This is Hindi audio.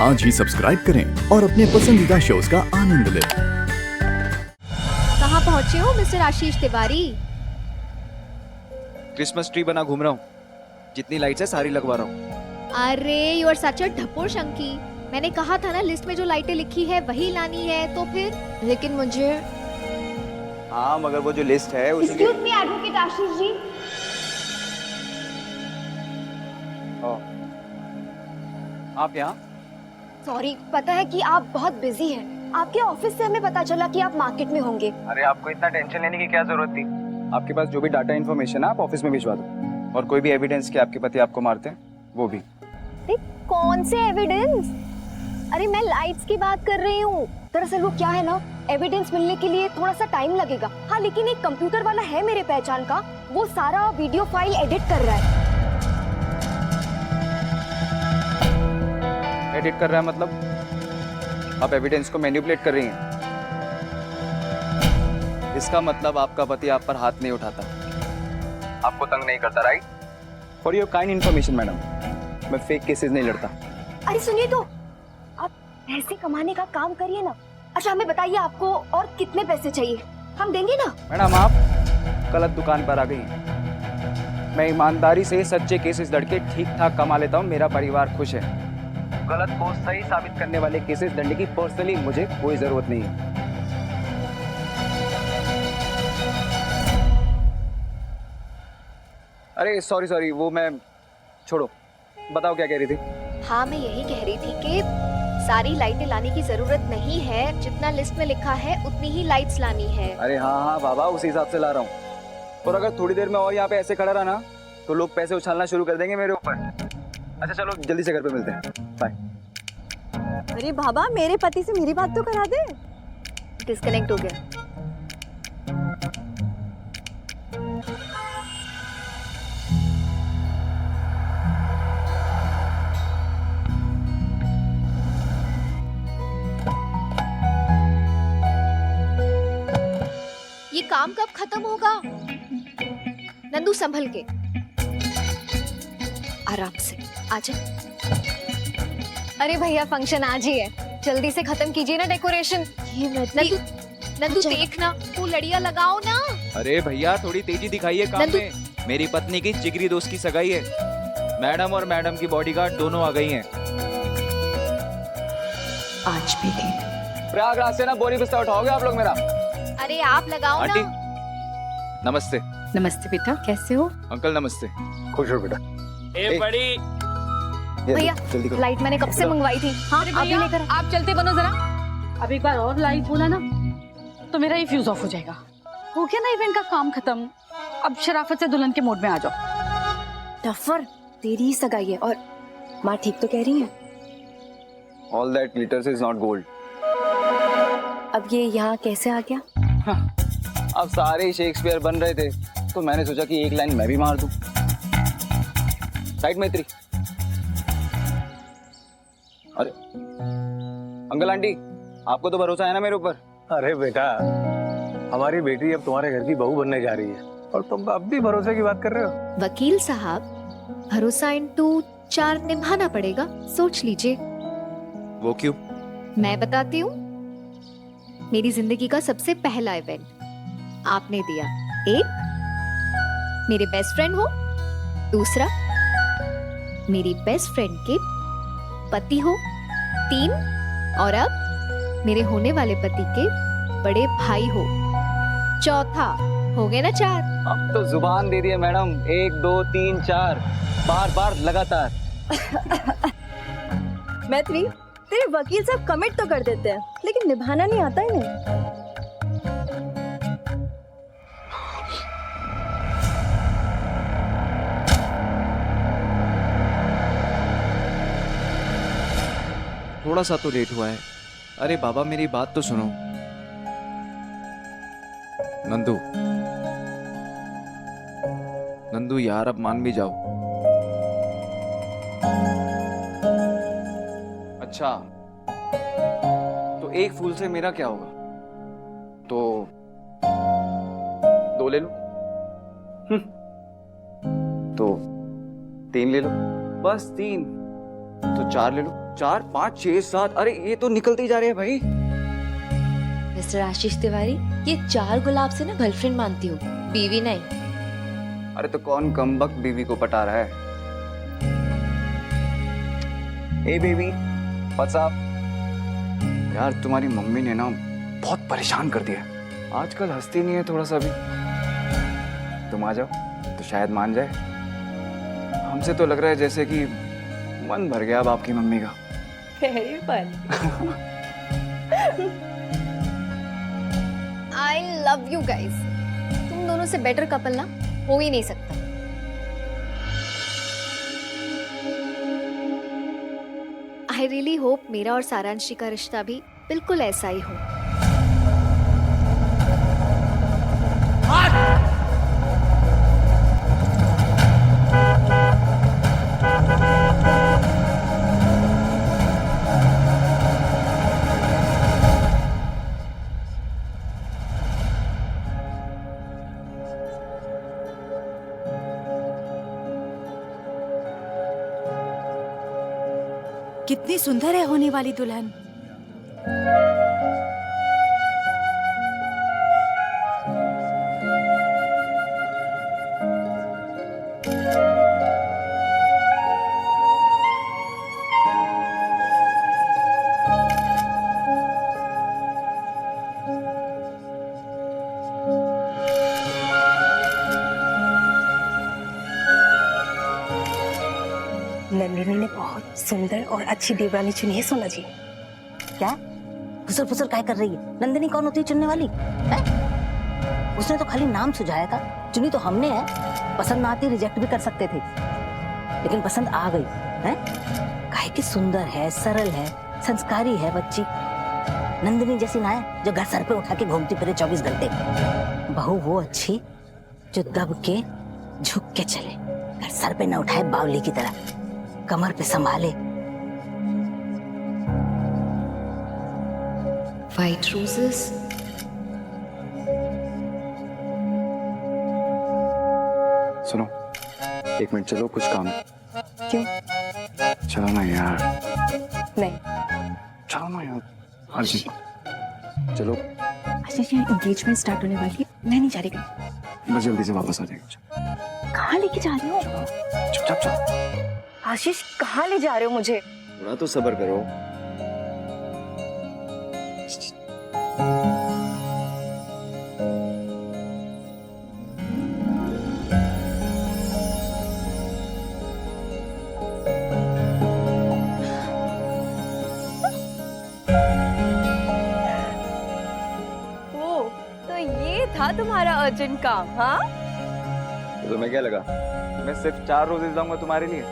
आज ही सब्सक्राइब करें और अपने पसंदीदा शोज का आनंद लें। कहाँ पहुँचे हो मिस्टर आशीष तिवारी? क्रिसमस ट्री बना घूम रहा हूँ। जितनी लाइट्स है सारी लगवा रहा हूँ। अरे यू आर सच अ ढप्पोर शंकी। मैंने कहा था ना लिस्ट में जो लाइटें लिखी है वही लानी है, तो फिर लेकिन मुझे हाँ मगर वो जो लिस्ट है उसी के... excuse me advocate Ashish ji. आप यहाँ? सॉरी, पता है कि आप बहुत बिजी हैं। आपके ऑफिस से हमें पता चला कि आप मार्केट में होंगे। अरे आपको इतना टेंशन लेने की क्या जरूरत थी? आपके पास जो भी डाटा इन्फॉर्मेशन है आप ऑफिस में भिजवा दो, और कोई भी एविडेंस कि आपके पति आपको मारते हैं वो भी। कौन से एविडेंस? अरे मैं लाइट्स की बात कर रही हूँ। दरअसल वो क्या है ना, एविडेंस मिलने के लिए थोड़ा सा टाइम लगेगा। हाँ लेकिन एक कंप्यूटर वाला है मेरे पहचान का, वो सारा वीडियो फाइल एडिट कर रहा है। एडिट कर रहा है मतलब आप एविडेंस को मैनिपुलेट कर रही हैं। इसका मतलब आपका पति आप पर हाथ नहीं उठाता, आपको तंग नहीं करता, right? For your kind information madam, मैं फेक केसेस नहीं लड़ता। अरे सुनिए तो, आप पैसे कमाने का काम करिए ना। अच्छा हमें बताइए आपको और कितने पैसे चाहिए, हम देंगे ना। मैडम आप गलत दुकान पर आ गई हैं। मैं ईमानदारी से सच्चे केसेस लड़के ठीक ठाक कमा लेता हूँ, मेरा परिवार खुश है। गलत को सही साबित करने वाले केसेस लड़ने की पर्सनली मुझे कोई जरूरत नहीं है। अरे सॉरी वो मैं छोड़ो, बताओ क्या कह रही थी? हाँ मैं यही कह रही थी कि सारी लाइटें लाने की जरूरत नहीं है, जितना लिस्ट में लिखा है उतनी ही लाइट्स लानी है। अरे हाँ बाबा, उसी हिसाब से ला रहा हूँ। और अगर थोड़ी देर में और यहाँ पे ऐसे खड़ा रहा ना तो लोग पैसे उछालना शुरू कर देंगे मेरे ऊपर। अच्छा चलो जल्दी से घर पे मिलते हैं, बाय। अरे बाबा, मेरे पति से मेरी बात तो करा दे। डिस्कनेक्ट हो गया। ये काम कब खत्म होगा? नंदू संभल के, आराम से आजा। अरे भैया फंक्शन आज ही है, जल्दी से खत्म कीजिए ना डेकोरेशन। ये नंदू नंदू अच्छा। देखना, वो लड़ियां लगाओ ना। अरे भैया थोड़ी तेजी दिखाइए काम नंदू। में। मेरी पत्नी की जिगरी दोस्त की सगाई है। मैडम और मैडम की बॉडीगार्ड दोनों आ गई हैं। आज भी नहीं। प्रयागराज से ना बोरी बिस्तर उठाओगे आप लोग मेरा? अरे आप लगाओ आंटी ना। नमस्ते। नमस्ते बेटा, कैसे हो? अंकल नमस्ते। खुश हो बेटा। ए बड़ी ये भैया, जल्दी करो। लाइट मैंने कब से मंगवाई थी। हाँ अरे आप भी भैया, लेकर आओ। आप चलते बनो जरा। अब एक बार और लाइट बोला ना तो मेरा ही फ्यूज ऑफ हो जाएगा। हो गया ना इवेंट का काम खत्म, अब शराफत से दुल्हन के मोड में आ जाओ। टफर, तेरी ही सगाई है और माँ ठीक तो कह रही है। All that glitters is not gold. अब ये यहाँ कैसे आ गया? अब सारे शेक्सपियर बन रहे थे तो मैंने सोचा कि एक लाइन मैं भी मार दूं। राइट मैत्री? अरे अंकल आंटी, आपको तो भरोसा है ना मेरे ऊपर? अरे बेटा, हमारी बेटी अब तुम्हारे घर की बहू बनने जा रही है और तुम अब भी भरोसे की बात कर रहे हो। वकील साहब, भरोसा इंटू 4 निभाना पड़ेगा, सोच लीजिए। वो क्यों? मैं बताती हूँ। मेरी जिंदगी का सबसे पहला इवेंट आपने दिया। एक, मेरे बेस्ट फ्रेंड हो। दूसरा, मेरी बेस्ट फ्रेंड के पति हो। 3, और अब मेरे होने वाले पति के बड़े भाई हो। चौथा, हो गए ना 4। अब तो जुबान दे दिए मैडम। 1 2 3 4 बार बार लगातार। मैत्री, तेरे वकील साहब कमिट तो कर देते हैं लेकिन निभाना नहीं आता ही नहीं। थोड़ा सा तो लेट हुआ है। अरे बाबा मेरी बात तो सुनो। नंदू नंदू यार, अब मान भी जाओ। अच्छा तो एक फूल से मेरा क्या होगा? तो 2 ले लो। तो 3 ले लो। बस 3 तो 4 ले लो। 4, 5, 6, 7, अरे ये तो निकलते ही जा रहे हैं भाई। मिस्टर आशीष तिवारी, ये 4 गुलाब से ना गर्लफ्रेंड मानती हूँ, बीवी नहीं। अरे तो कौन कमबख्त बीवी को पटा रहा है? ए बेबी, व्हाट्स अप? यार तुम्हारी मम्मी ने ना बहुत परेशान कर दिया, आजकल हंसती नहीं है थोड़ा सा भी। तुम आ जाओ तो शायद मान जाए। हमसे तो लग रहा है जैसे कि मन भर गया अब आपकी मम्मी का। I love you guys. तुम दोनों से बेटर कपल ना हो ही नहीं सकता। आई रियली होप मेरा और सारांशी का रिश्ता भी बिल्कुल ऐसा ही हो। कितनी सुंदर है होने वाली दुल्हन। नंदिनी ने बहुत सुंदर और अच्छी देवरानी चुनी है सोना जी। क्या फुसर फुसर काय कर रही है? नंदिनी कौन होती है चुनने वाली है? उसने तो खाली नाम सुझाया था, चुनी तो हमने है। पसंद ना आती रिजेक्ट भी कर सकते थे, लेकिन पसंद आ गई है। काहे की सुंदर है, सरल है, संस्कारी है बच्ची। नंदिनी जैसी ना है जो घर सर पे उठा के घूमती फिरे 24 घंटे। बहू वो अच्छी जो दब के झुक के चले, घर सर पे न उठाए बावली की तरह, कमर पे संभाले। White roses. सुनो, 1 मिनट चलो, कुछ काम है। क्यों? चलो ना यार। नहीं। चलो ना यार, अर्जी चलो। आशीष ये एंगेजमेंट स्टार्ट होने वाली है, मैं नहीं जा रही कहीं। बस जल्दी से वापस आ जाएगा। कहाँ लेके जा रहे हो? चुपचाप चलो। आशीष कहाँ ले जा रहे हो मुझे? थोड़ा तो सब्र करो। ओ, तो ये था तुम्हारा अर्जेंट काम, हाँ? तो तुम्हें क्या लगा मैं सिर्फ 4 रोजेस लाऊंगा तुम्हारे लिए?